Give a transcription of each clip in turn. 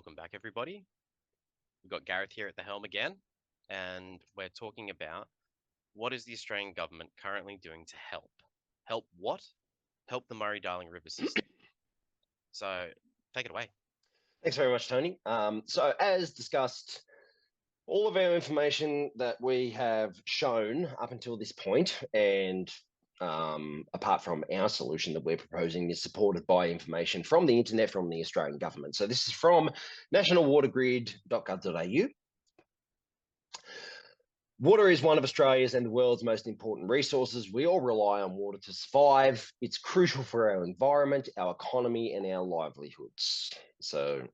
Welcome back, everybody. We've got Gareth here at the helm again, and we're talking about what is the Australian government currently doing to help? Help what? Help the Murray-Darling River system. So take it away. Thanks very much, Tony. So as discussed, all of our information that we have shown up until this point, and apart from our solution that we're proposing, is supported by information from the internet from the Australian government. So this is from nationalwatergrid.gov.au. Water is one of Australia's and the world's most important resources. We all rely on water to survive. It's crucial for our environment, our economy, and our livelihoods. So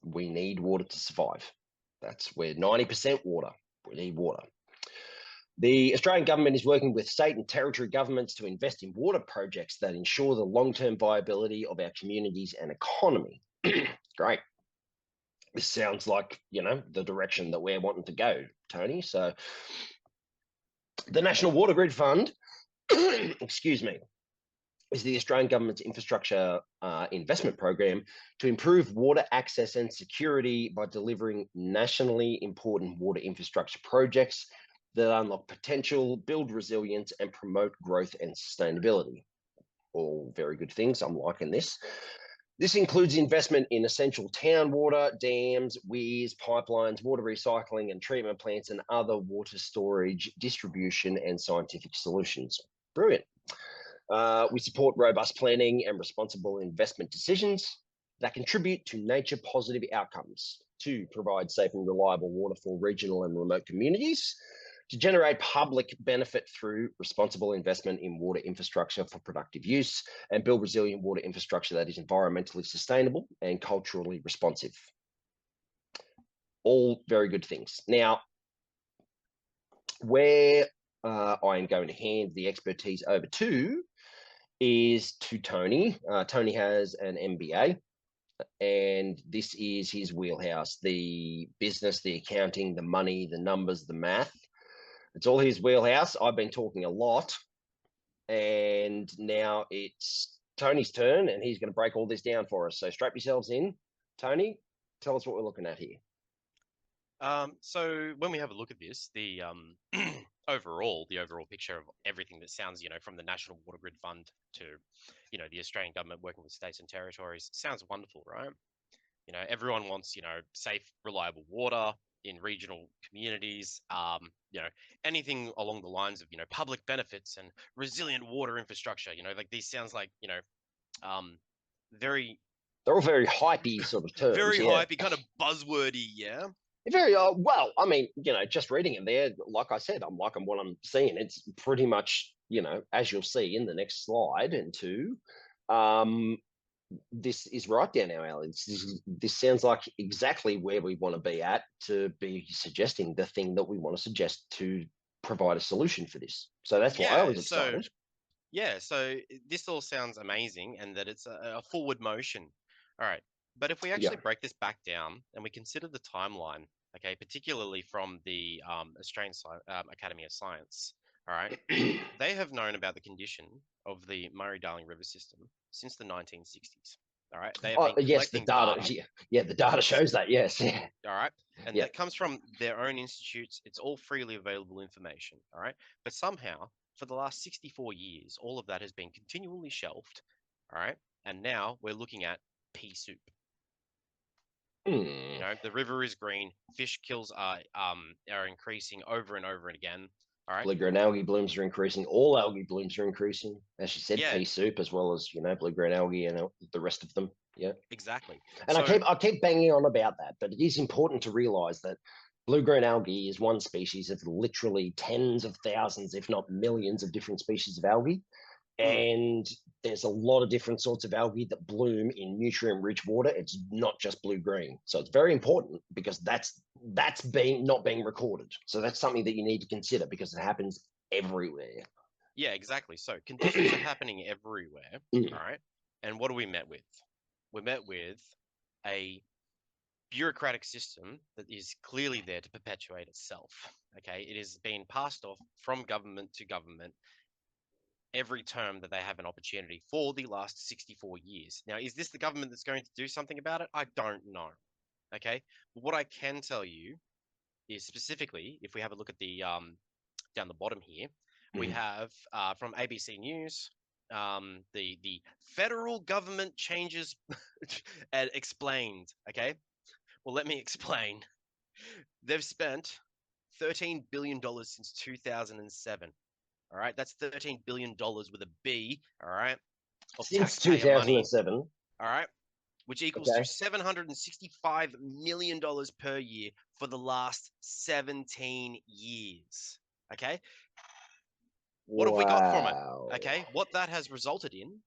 we need water to survive. We're 90% water. We need water. The Australian government is working with state and territory governments to invest in water projects that ensure the long-term viability of our communities and economy. Great. This sounds like, the direction that we're wanting to go, Tony. So the National Water Grid Fund, excuse me, is the Australian government's infrastructure investment program to improve water access and security by delivering nationally important water infrastructure projects that unlock potential, build resilience, and promote growth and sustainability. All very good things. I'm liking this. This includes investment in essential town water, dams, weirs, pipelines, water recycling and treatment plants, and other water storage, distribution, and scientific solutions. Brilliant. We support robust planning and responsible investment decisions that contribute to nature-positive outcomes, to provide safe and reliable water for regional and remote communities, to generate public benefit through responsible investment in water infrastructure for productive use, and build resilient water infrastructure that is environmentally sustainable and culturally responsive. All very good things. Now, where I am going to hand the expertise over to is to Tony. Tony has an MBA, and this is his wheelhouse: the business, the accounting, the money, the numbers, the math. It's all his wheelhouse. I've been talking a lot, and now it's Tony's turn, and he's going to break all this down for us. So strap yourselves in. Tony, tell us what we're looking at here. So when we have a look at this, the overall picture of everything that sounds, from the National Water Grid Fund to, the Australian government working with states and territories sounds wonderful, right? Everyone wants, safe, reliable water in regional communities, anything along the lines of, public benefits and resilient water infrastructure, like these sounds like, very... They're all very hypey sort of terms. Very hypey, kind of buzzwordy, yeah? Very well, I mean, just reading it there, like I said, I'm liking what I'm seeing. It's pretty much, as you'll see in the next slide and two, this is right down our alley. This sounds like exactly where we want to be at, to be suggesting the thing that we want to suggest to provide a solution for this. So that's why I was excited. So this all sounds amazing, and that it's a forward motion. All right. But if we actually break this back down and we consider the timeline, okay, particularly from the Australian Academy of Science, all right, they have known about the condition of the Murray-Darling River system since the 1960s. All right, they have been collecting data. Yeah, the data shows that. Yes. All right, and that comes from their own institutes. It's all freely available information. All right, but somehow for the last 64 years, all of that has been continually shelved. All right, and now we're looking at pea soup. The river is green. Fish kills are increasing over and over again. All right. Blue-green algae blooms are increasing. All algae blooms are increasing. As you said, pea soup, as well as blue-green algae and the rest of them. Yeah, exactly. And I keep banging on about that, but it is important to realise that blue-green algae is one species of literally tens of thousands, if not millions, of different species of algae. And there's a lot of different sorts of algae that bloom in nutrient-rich water. It's not just blue-green. So it's very important, because that's not being recorded. So that's something that you need to consider, because it happens everywhere. Yeah, exactly. So conditions are happening everywhere. All right. And what are we met with? We're met with a bureaucratic system that is clearly there to perpetuate itself. Okay. It has been passed off from government to government every term that they have an opportunity for the last 64 years. Now, is this the government that's going to do something about it? I don't know. Okay. What I can tell you is specifically, if we have a look at the down the bottom here, we Mhm. have from ABC News, the federal government changes and explained. Okay. Well, let me explain. They've spent $13 billion since 2007. All right, that's $13 billion with a B. All right, of Since taxpayer money. 2007. All right, which equals to Okay. $765 million per year for the last 17 years. Okay, what have we got from it? Wow. Okay, what that has resulted in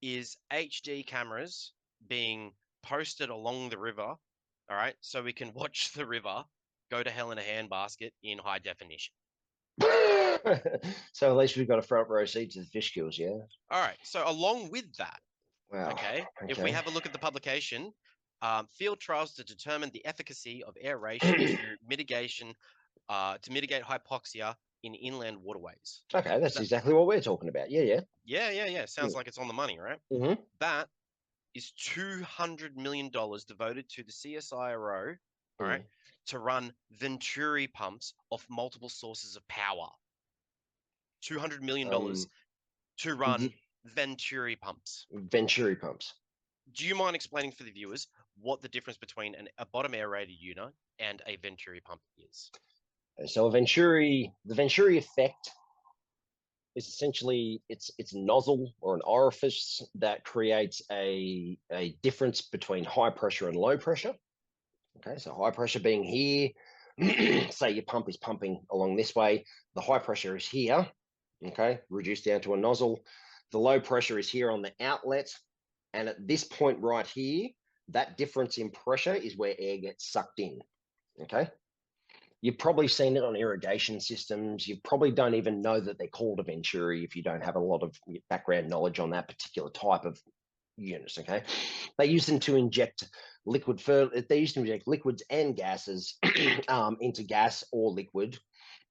is HD cameras being posted along the river. All right, so we can watch the river go to hell in a handbasket in high definition. So at least we've got a front row seat to the fish kills, yeah? All right, so along with that, Wow. okay, if we Okay. have a look at the publication, field trials to determine the efficacy of aeration to mitigate hypoxia in inland waterways. Okay, that's That, exactly what we're talking about. Yeah, yeah. yeah. Sounds like it's on the money, right? Mm-hmm. That is $200 million devoted to the CSIRO, all right, to run Venturi pumps off multiple sources of power. $200 million to run Venturi pumps. Venturi pumps. Do you mind explaining for the viewers what the difference between a bottom aerated unit and a Venturi pump is? So the Venturi effect is essentially it's a nozzle or an orifice that creates a difference between high pressure and low pressure. Okay, so high pressure being here, say your pump is pumping along this way, the high pressure is here, okay, reduced down to a nozzle. The low pressure is here on the outlet, and at this point right here, that difference in pressure is where air gets sucked in, okay? You've probably seen it on irrigation systems. You probably don't even know that they're called a Venturi if you don't have a lot of background knowledge on that particular type of units, okay? They use them to inject they used to inject liquids and gases into gas or liquid.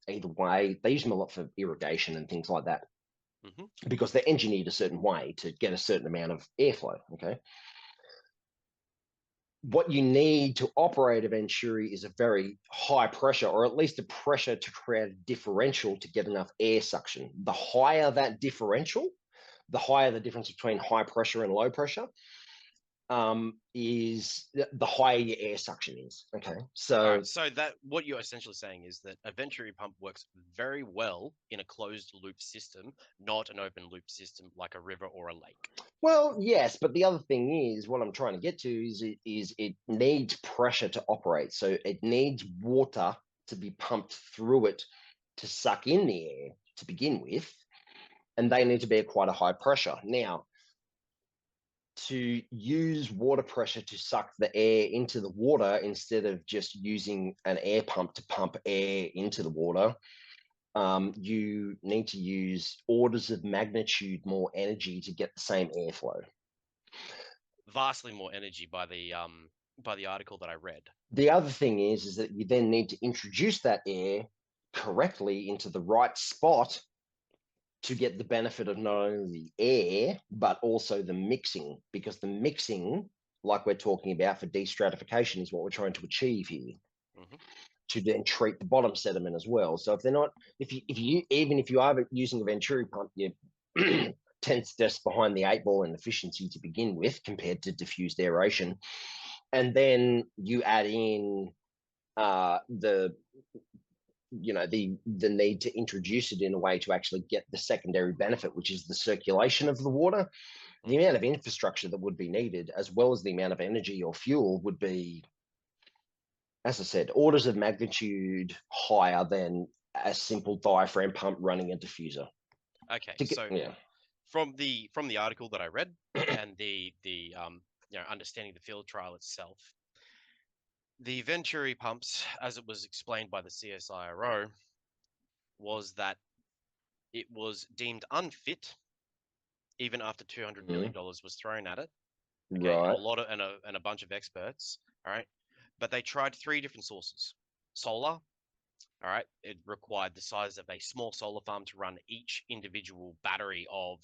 Either way, they use them a lot for irrigation and things like that Mm-hmm. because they're engineered a certain way to get a certain amount of airflow, okay? What you need to operate a Venturi is a very high pressure, or at least a pressure to create a differential to get enough air suction. The higher that differential, the higher the difference between high pressure and low pressure, is the higher your air suction is. Okay, All so right, so that what you're essentially saying is that a Venturi pump works very well in a closed loop system, not an open loop system like a river or a lake. well, yes, but the other thing is what I'm trying to get to is it needs pressure to operate, so it needs water to be pumped through it to suck in the air to begin with, and they need to be at quite a high pressure. Now, to use water pressure to suck the air into the water instead of just using an air pump to pump air into the water, you need to use orders of magnitude more energy to get the same airflow. Vastly more energy by the article that I read. The other thing is that you then need to introduce that air correctly into the right spot to get the benefit of not only the air, but also the mixing, because the mixing, like we're talking about for destratification, is what we're trying to achieve here. Mm-hmm. To then treat the bottom sediment as well. So if they're not, if you are using a Venturi pump, you 10 steps behind the 8 ball in efficiency to begin with compared to diffused aeration, and then you add in the the need to introduce it in a way to actually get the secondary benefit, which is the circulation of the water. The amount of infrastructure that would be needed, as well as the amount of energy or fuel, would be, as I said, orders of magnitude higher than a simple diaphragm pump running a diffuser. Okay, To get, so yeah. from the article that I read and the understanding the field trial itself, the Venturi pumps, as it was explained by the CSIRO, was that it was deemed unfit even after $200 million was thrown at it. Okay, and a Right. lot of and a bunch of experts. All right, but they tried three different sources. Solar. All right, it required the size of a small solar farm to run each individual battery of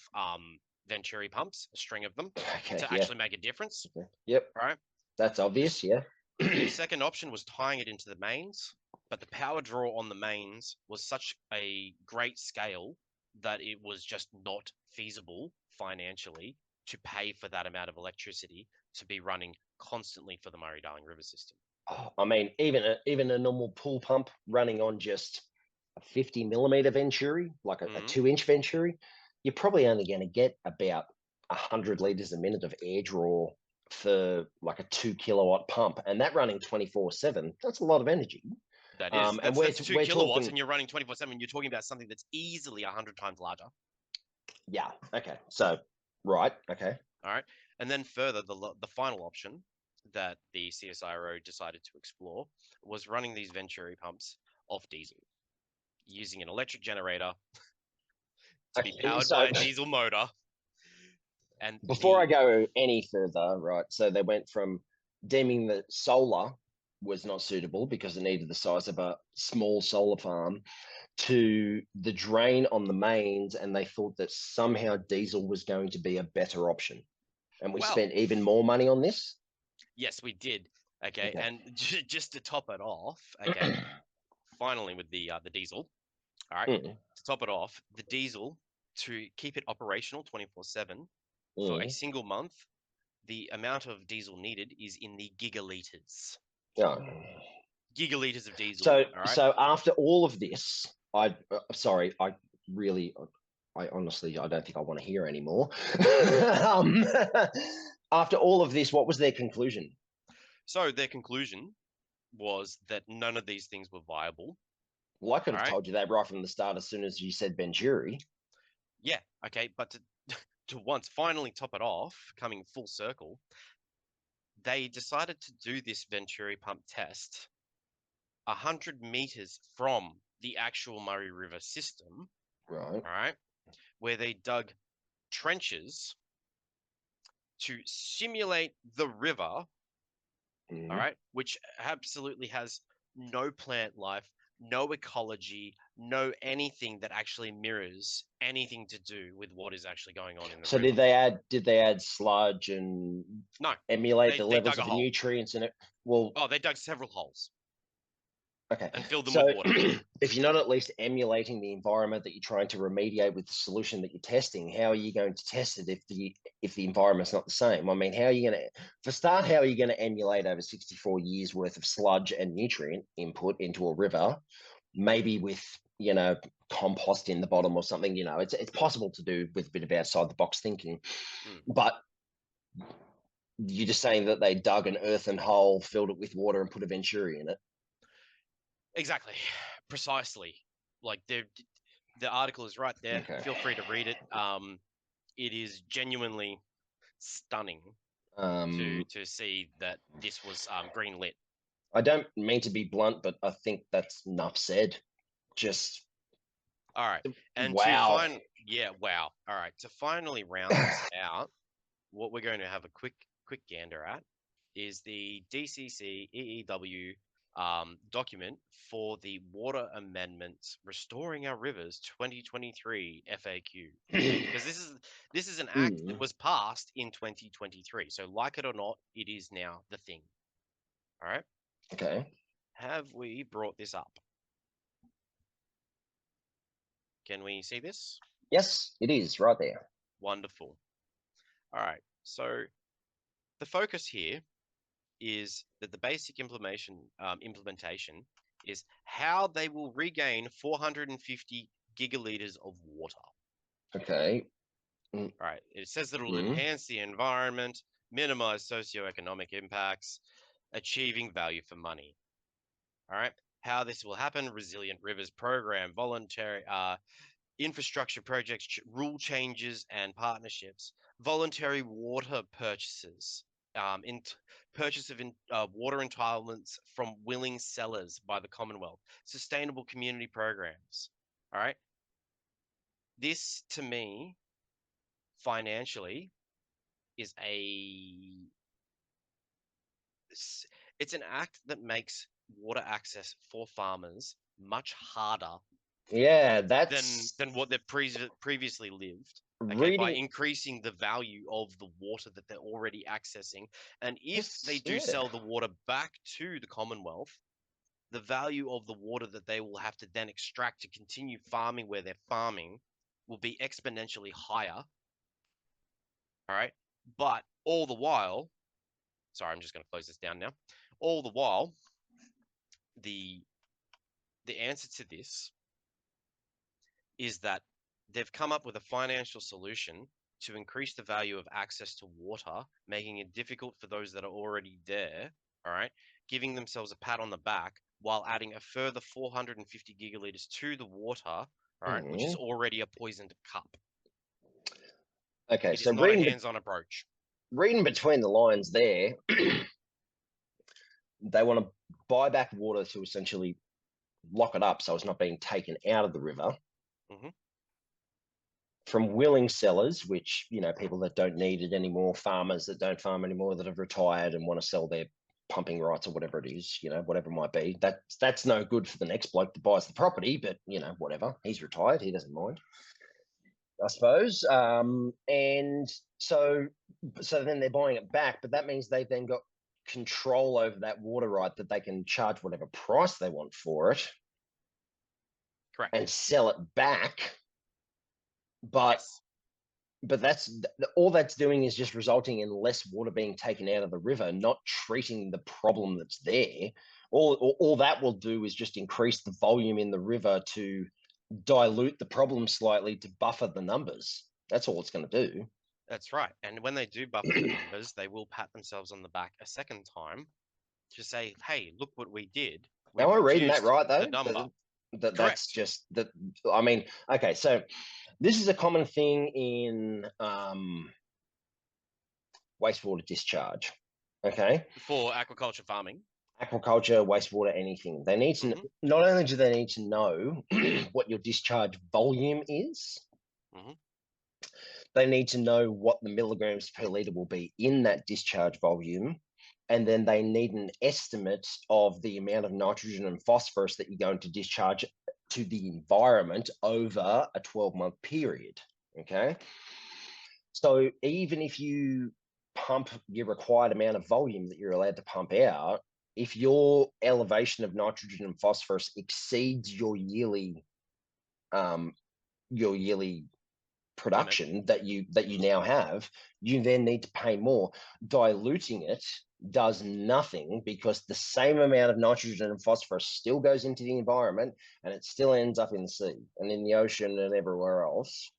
Venturi pumps, a string of them, Okay. to Yeah. actually make a difference. Okay. Yep. All right. That's This obvious. Yeah. The second option was tying it into the mains, but the power draw on the mains was such a great scale that it was just not feasible financially to pay for that amount of electricity to be running constantly for the Murray-Darling River system. I mean, even a normal pool pump running on just a 50 millimeter venturi, like a Mhm. 2 inch venturi, you're probably only going to get about 100 liters a minute of air draw for like a 2 kilowatt pump, and that running 24/7. That's a lot of energy. That is. And That's two we're kilowatts, talking, and you're running 24/7. You're talking about something that's easily 100 times larger. yeah, okay, so right, okay, All right. And then further, the final option that the CSIRO decided to explore was running these Venturi pumps off diesel, using an electric generator to be okay. powered So by a diesel motor. And before I the go any further, right? So they went from deeming that solar was not suitable because it needed the size of a small solar farm to the drain on the mains, and they thought that somehow diesel was going to be a better option. And we well, spent even more money on this. yes, we did. Okay, Okay. and just to top it off, okay, finally with the diesel. All right, Mm, to top it off, the diesel to keep it operational 24/7 for a mm. single month, the amount of diesel needed is in the gigaliters. Yeah. Gigaliters of diesel. So, All right. so after all of this, sorry, really, I honestly, I don't think I want to hear anymore. um, after all of this, what was their conclusion? So their conclusion was that none of these things were viable. Well, I could All have right. told you that right from the start as soon as you said Benjuri. Yeah. Okay. But to once finally top it off, coming full circle, they decided to do this Venturi pump test 100 meters from the actual Murray River system. Right. All right. Where they dug trenches to simulate the river. All Mm. right, which absolutely has no plant life, no ecology, no anything that actually mirrors anything to do with what is actually going on in the So river. did they add sludge and No, emulate the they levels dug a of hole. nutrients in it? Well, Oh, they dug several holes okay. and filled them So with water. if you're not at least emulating the environment that you're trying to remediate with the solution that you're testing, how are you going to test it if the environment's not the same? I mean, how are you going to, for start, how are you going to emulate over 64 years worth of sludge and nutrient input into a river, maybe with, compost in the bottom or something? It's possible to do with a bit of outside the box thinking, Mm, but you're just saying that they dug an earthen hole, filled it with water, and put a venturi in it. exactly, precisely. Like the article is right there. Okay. Feel free to read it. It is genuinely stunning Um, to see that this was green lit. I don't mean to be blunt, but I think that's enough said. Just All right. And to wow. yeah, wow. All right. To finally round this out, what we're going to have a quick gander at is the DCC EEW document for the Water Amendments Restoring Our Rivers 2023 FAQ. Okay, because this is an act that Mm, was passed in 2023. So like it or not, it is now the thing. All right. okay. Have we brought this up? Can we see this? Yes, it is right there. Wonderful. All right. So the focus here is that the basic implementation is how they will regain 450 gigaliters of water. Okay. Mm, All right. It says that it'll mm, enhance the environment, minimize socioeconomic impacts, achieving value for money. All right. How this will happen: resilient rivers program, voluntary infrastructure projects, rule changes and partnerships, voluntary water purchases, purchase of water entitlements from willing sellers by the Commonwealth, sustainable community programs. All right. This to me, financially, is it's an act that makes water access for farmers much harder Yeah, than that's what they've previously lived. Okay, by reading. increasing the value of the water that they're already accessing. And if they do Yeah. sell the water back to the Commonwealth, the value of the water that they will have to then extract to continue farming where they're farming will be exponentially higher. All right. But all the while, sorry, I'm just going to close this down now. All the while, the answer to this is that they've come up with a financial solution to increase the value of access to water, making it difficult for those that are already there, all right, giving themselves a pat on the back while adding a further 450 gigaliters to the water, all right, which is already a poisoned cup. Okay, It so is not a hands-on approach. reading between the lines there, they want to buy back water to essentially lock it up so it's not being taken out of the river from willing sellers, which, people that don't need it anymore, farmers that don't farm anymore, that have retired and want to sell their pumping rights or whatever it is, whatever it might be. That's no good for the next bloke that buys the property, but, whatever. He's retired. He doesn't mind, I suppose. And so then they're buying it back, but that means they've then got control over that water right that they can charge whatever price they want for it. Correct. And sell it back. But yes. but that's all that's doing is just resulting in less water being taken out of the river, not treating the problem that's there. All that will do is just increase the volume in the river to dilute the problem slightly to buffer the numbers. That's all it's going to do. That's right. And when they do buffer the numbers, they will pat themselves on the back a second time to say, hey, look what we did. We Am I reading that reduced right, though? the number. That's Correct. just that. I mean, okay, so this is a common thing in wastewater discharge. Okay. For aquaculture farming. Aquaculture, wastewater, anything. They need to not only do they need to know what your discharge volume is, they need to know what the milligrams per liter will be in that discharge volume. And then they need an estimate of the amount of nitrogen and phosphorus that you're going to discharge to the environment over a 12-month period. Okay. So even if you pump your required amount of volume that you're allowed to pump out, if your elevation of nitrogen and phosphorus exceeds your yearly production that you now have, you then need to pay more. Diluting it does nothing because the same amount of nitrogen and phosphorus still goes into the environment and it still ends up in the sea and in the ocean and everywhere else.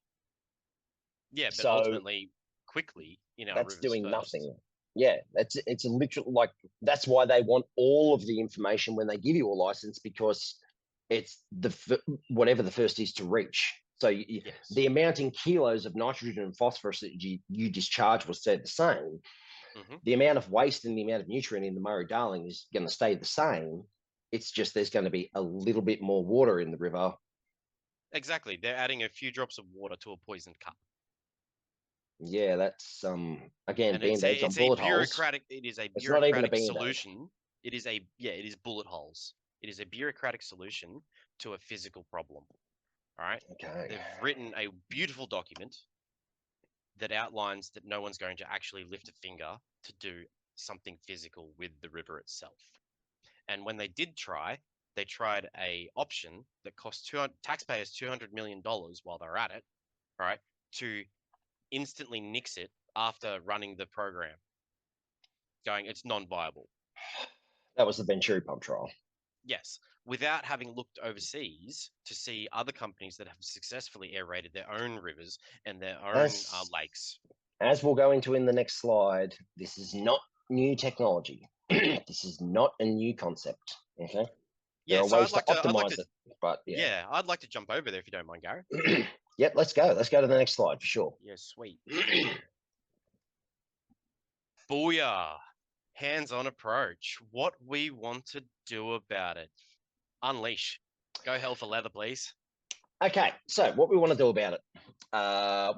Yeah, but ultimately, quickly, that's doing first. nothing. Yeah, it's a literal, that's why they want all of the information when they give you a license, because it's whatever the first is to reach. So yes. The amount in kilos of nitrogen and phosphorus that you discharge will stay the same. The amount of waste and the amount of nutrient in the Murray-Darling is going to stay the same. It's just there's going to be a little bit more water in the river. Exactly. They're adding a few drops of water to a poisoned cup. Yeah, that's again, band-aids on bullet holes. It is a it's not even a bureaucratic solution. It is bullet holes. It is a bureaucratic solution to a physical problem. All right. Okay. They've written a beautiful document that outlines that no one's going to actually lift a finger to do something physical with the river itself. And when they did try, they tried a option that cost taxpayers $200 million while they're at it, all right, to instantly nix it after running the program, going, it's non-viable. That was the Venturi pump trial. Yes, without having looked overseas to see other companies that have successfully aerated their own rivers and their own lakes. As we'll go into in the next slide, this is not new technology. This is not a new concept. Okay. Yeah, there are ways to optimize it, but yeah, I'd like to jump over there if you don't mind, Gary. Yep, let's go. Let's go to the next slide for sure. Yeah, sweet. Booyah. Hands-on approach. What we want to do about it. Unleash. Go hell for leather, please. Okay, so what we want to do about it.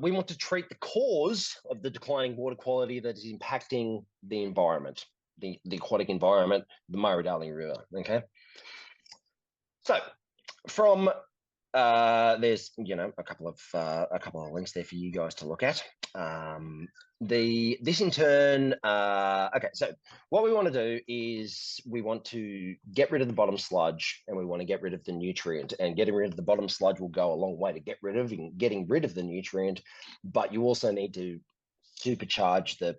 We want to treat the cause of the declining water quality that is impacting the environment, the aquatic environment, the Murray-Darling River. Okay. So from There's a couple of links there for you guys to look at. This in turn, okay. So what we want to do is we want to get rid of the bottom sludge, and we want to get rid of the nutrient. And getting rid of the bottom sludge will go a long way to getting rid of the nutrient. But you also need to supercharge the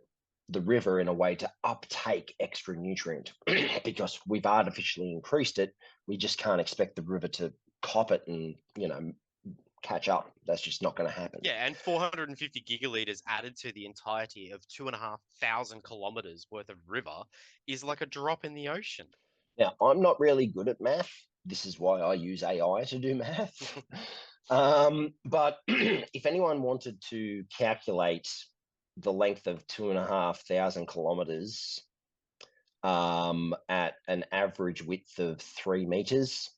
river in a way to uptake extra nutrient because we've artificially increased it. We just can't expect the river to cop it and catch up. That's just not going to happen. Yeah, and 450 gigaliters added to the entirety of 2,500 kilometers worth of river is like a drop in the ocean. Now, I'm not really good at math. This is why I use AI to do math. But if anyone wanted to calculate the length of 2,500 kilometers at an average width of 3 meters,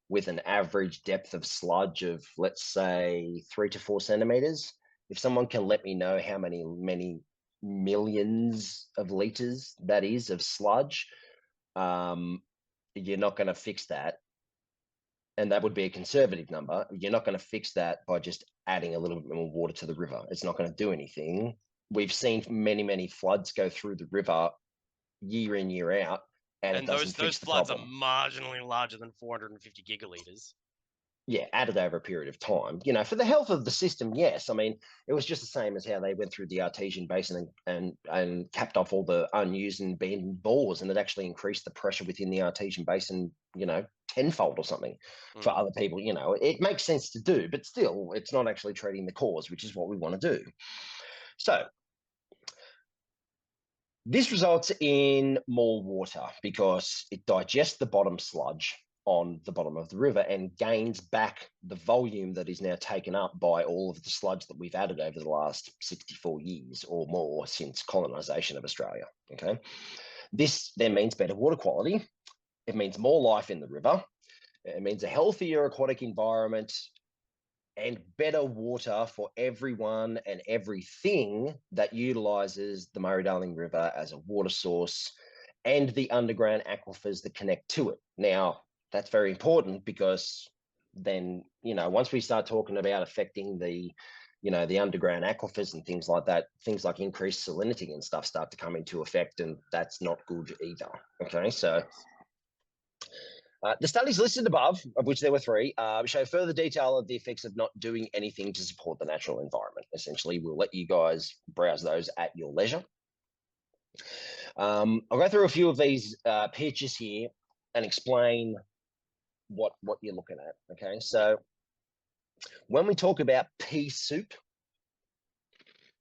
with an average depth of sludge of, let's say, 3 to 4 centimeters. If someone can let me know how many millions of liters that is of sludge, you're not going to fix that. And that would be a conservative number. You're not going to fix that by just adding a little bit more water to the river. It's not going to do anything. We've seen many floods go through the river year in, year out, and it doesn't those fix the floods problem. are marginally larger than 450 gigaliters. Yeah, added over a period of time. For the health of the system, yes. I mean, it was just the same as how they went through the Artesian Basin and capped off all the unused and abandoned bores, and it actually increased the pressure within the Artesian Basin, tenfold or something for other people. It makes sense to do, but still, it's not actually treating the cause, which is what we want to do. So this results in more water because it digests the bottom sludge on the bottom of the river and gains back the volume that is now taken up by all of the sludge that we've added over the last 64 years or more since colonisation of Australia. Okay, this then means better water quality. It means more life in the river. It means a healthier aquatic environment and better water for everyone and everything that utilises the Murray-Darling River as a water source and the underground aquifers that connect to it. Now, that's very important because then, once we start talking about affecting the underground aquifers and things like that, things like increased salinity and stuff start to come into effect, and that's not good either. Okay, so the studies listed above, of which there were 3, show further detail of the effects of not doing anything to support the natural environment. Essentially, we'll let you guys browse those at your leisure. I'll go through a few of these pictures here and explain what you're looking at. Okay, so when we talk about pea soup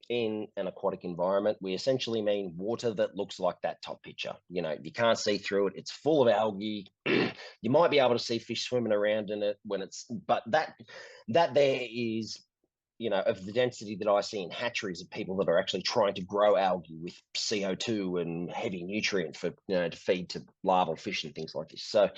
in an aquatic environment, we essentially mean water that looks like that top picture. You can't see through it. It's full of algae. You might be able to see fish swimming around in it but that there is, of the density that I see in hatcheries of people that are actually trying to grow algae with CO2 and heavy nutrient for, to feed to larval fish and things like this. So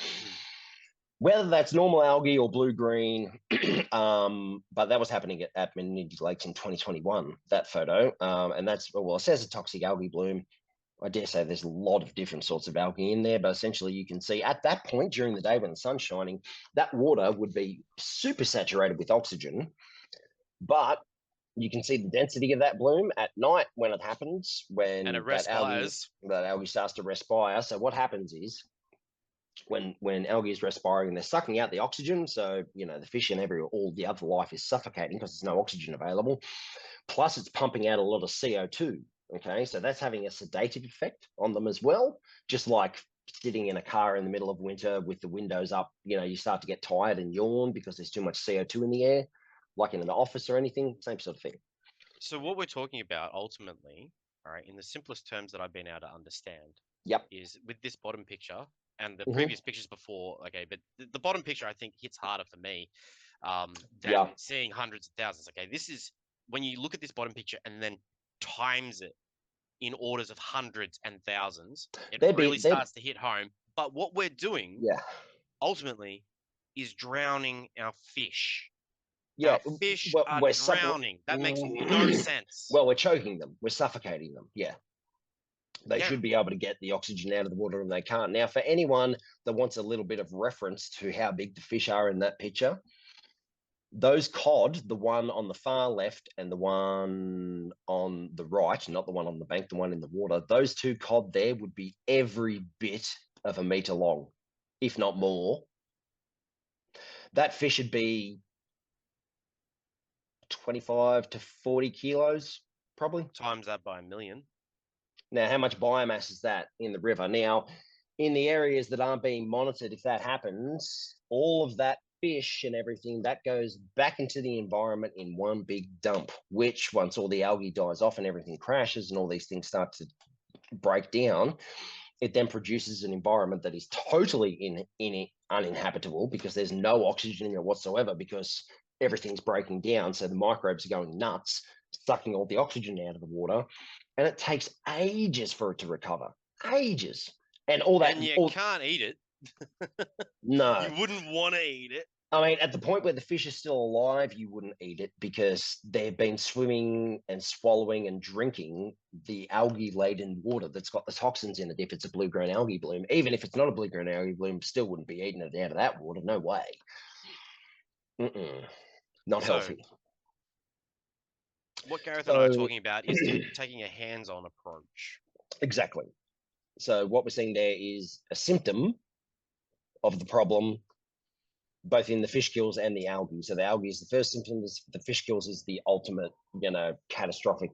whether that's normal algae or blue-green, but that was happening at Menindee Lakes in 2021, that photo. And it says a toxic algae bloom. I dare say there's a lot of different sorts of algae in there, but essentially you can see at that point during the day when the sun's shining, that water would be super saturated with oxygen, but you can see the density of that bloom at night when it happens, when and it that algae starts to respire. So what happens is, when algae is respiring, they're sucking out the oxygen. So, the fish and all the other life is suffocating because there's no oxygen available. Plus, it's pumping out a lot of CO2. Okay, so that's having a sedative effect on them as well. Just like sitting in a car in the middle of winter with the windows up, you start to get tired and yawn because there's too much CO2 in the air, like in an office or anything, same sort of thing. So what we're talking about ultimately, all right, in the simplest terms that I've been able to understand, Yep. is with this bottom picture and the previous pictures before. Okay, but the bottom picture I think hits harder for me than seeing hundreds of thousands. Okay, this is when you look at this bottom picture and then times it in orders of hundreds and thousands, it really starts to hit home. But what we're doing, ultimately, is drowning our fish. Yeah, our fish are drowning. That makes no sense. Well, we're choking them. We're suffocating them. Yeah. They should be able to get the oxygen out of the water, and they can't. Now, for anyone that wants a little bit of reference to how big the fish are in that picture, those cod, the one on the far left and the one on the right, not the one on the bank, the one in the water, those two cod there would be every bit of a meter long, if not more. That fish would be 25 to 40 kilos, probably. Times that by a million. Now, how much biomass is that in the river? Now, in the areas that aren't being monitored, if that happens, all of that fish and everything that goes back into the environment in one big dump, which once all the algae dies off and everything crashes and all these things start to break down, it then produces an environment that is totally uninhabitable because there's no oxygen in it whatsoever because everything's breaking down. So the microbes are going nuts, sucking all the oxygen out of the water. And it takes ages for it to recover. Ages. And all that. And you can't eat it. No. You wouldn't want to eat it. I mean, at the point where the fish is still alive, you wouldn't eat it because they've been swimming and swallowing and drinking the algae-laden water that's got the toxins in it if it's a blue-green algae bloom. Even if it's not a blue-green algae bloom, still wouldn't be eating it out of that water. No way. Not healthy. What Gareth and I are So, talking about is taking a hands-on approach. exactly. So what we're seeing there is a symptom of the problem, both in the fish kills and the algae. So the algae is the first symptom. The fish kills is the ultimate, catastrophic,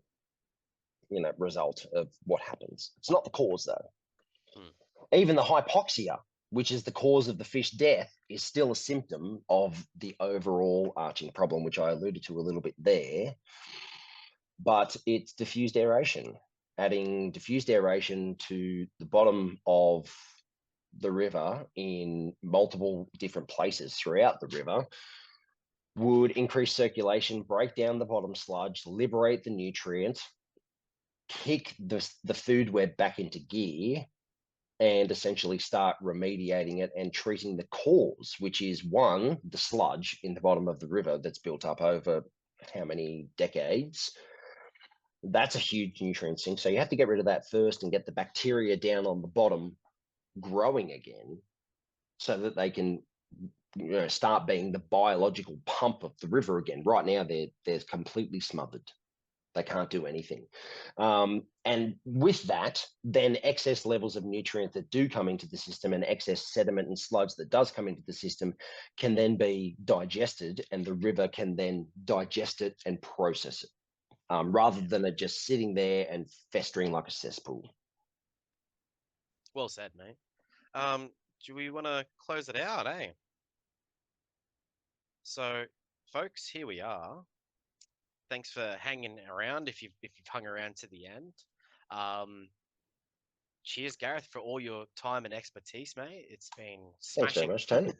result of what happens. It's not the cause though. Even the hypoxia, which is the cause of the fish death, is still a symptom of the overall arching problem, which I alluded to a little bit there. But it's diffused aeration. Adding diffused aeration to the bottom of the river in multiple different places throughout the river would increase circulation, break down the bottom sludge, liberate the nutrient, kick the food web back into gear, and essentially start remediating it and treating the cause, which is one, the sludge in the bottom of the river that's built up over how many decades. That's a huge nutrient sink. So you have to get rid of that first and get the bacteria down on the bottom growing again so that they can start being the biological pump of the river again. Right now, they're completely smothered. They can't do anything. And with that, then excess levels of nutrient that do come into the system and excess sediment and sludge that does come into the system can then be digested, and the river can then digest it and process it, rather than it just sitting there and festering like a cesspool. Well said, mate. Do we want to close it out, eh? So, folks, here we are. Thanks for hanging around. If you've hung around to the end, cheers, Gareth, for all your time and expertise, mate. It's been smashing. Thanks very much, Tony.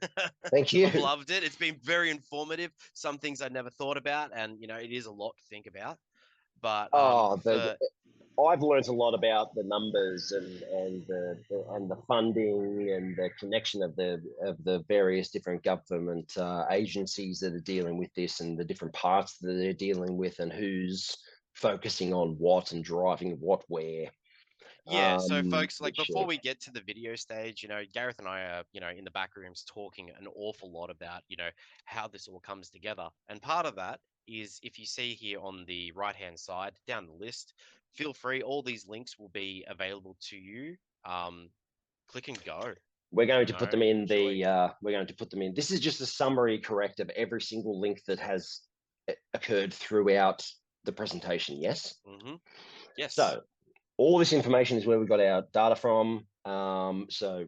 Thank you. I've loved it. It's been very informative. Some things I never thought about, and it is a lot to think about. But I've learned a lot about the numbers and the funding and the connection of the various different government agencies that are dealing with this and the different parts that they're dealing with and who's focusing on what and driving what where. Yeah, so folks, like before we get to the video stage, Gareth and I are, in the back rooms talking an awful lot about, how this all comes together. And part of that is if you see here on the right-hand side down the list, feel free, all these links will be available to you. Click and go. We're going to put them in we're going to put them in. This is just a summary, correct, of every single link that has occurred throughout the presentation, yes? Mm-hmm. Yes. So all this information is where we got our data from. So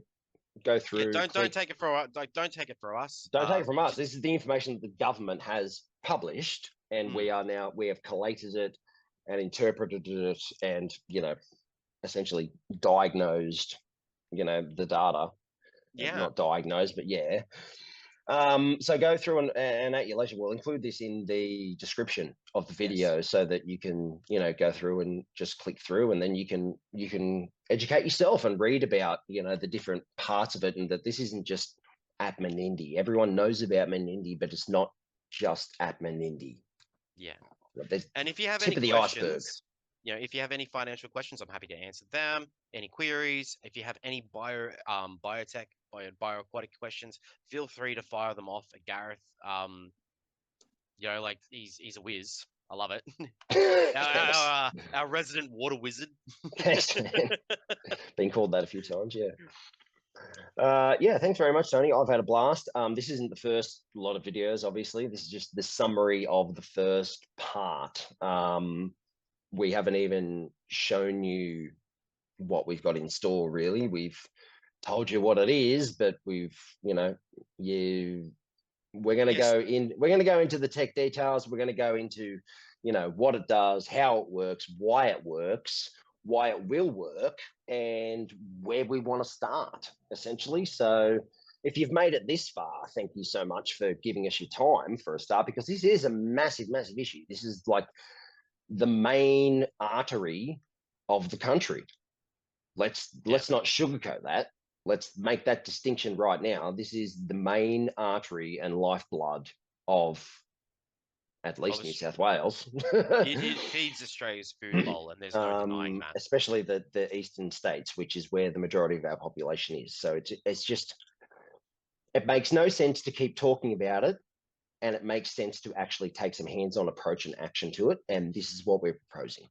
go through. Yeah, don't take it for us. Don't take it for us. Don't take it from us. This is the information that the government has published, and we have collated it and interpreted it, and essentially diagnosed, the data. Yeah. Not diagnosed, but yeah. So go through and at your leisure, we'll include this in the description of the video so that you can, go through and just click through, and then you can educate yourself and read about, the different parts of it, and that this isn't just at Menindee. Everyone knows about Menindee, but it's not just at Menindee. Yeah. There's and if you have tip any of the questions, iceberg. If you have any financial questions, I'm happy to answer them. Any queries, if you have any biotech, bioaquatic questions, feel free to fire them off at Gareth. You know, like he's a whiz. I love it. Thanks. Our resident water wizard. Thanks, man. Been called that a few times, yeah. Yeah, thanks very much, Tony. I've had a blast. This isn't the first lot of videos, obviously. This is just the summary of the first part. We haven't even shown you what we've got in store, really. We've told you what it is, but we're going to Yes. go into the tech details. We're going to go into, what it does, how it works, why it will work, and where we want to start, essentially. So if you've made it this far, thank you so much for giving us your time for a start, because this is a massive, massive issue. This is like the main artery of the country. Let's not sugarcoat that. Let's make that distinction right now. This is the main artery and lifeblood of at least New South Wales. It feeds Australia's food bowl, and there's no denying that. Especially the eastern states, which is where the majority of our population is. So it's just, it makes no sense to keep talking about it, and it makes sense to actually take some hands-on approach and action to it. And this is what we're proposing.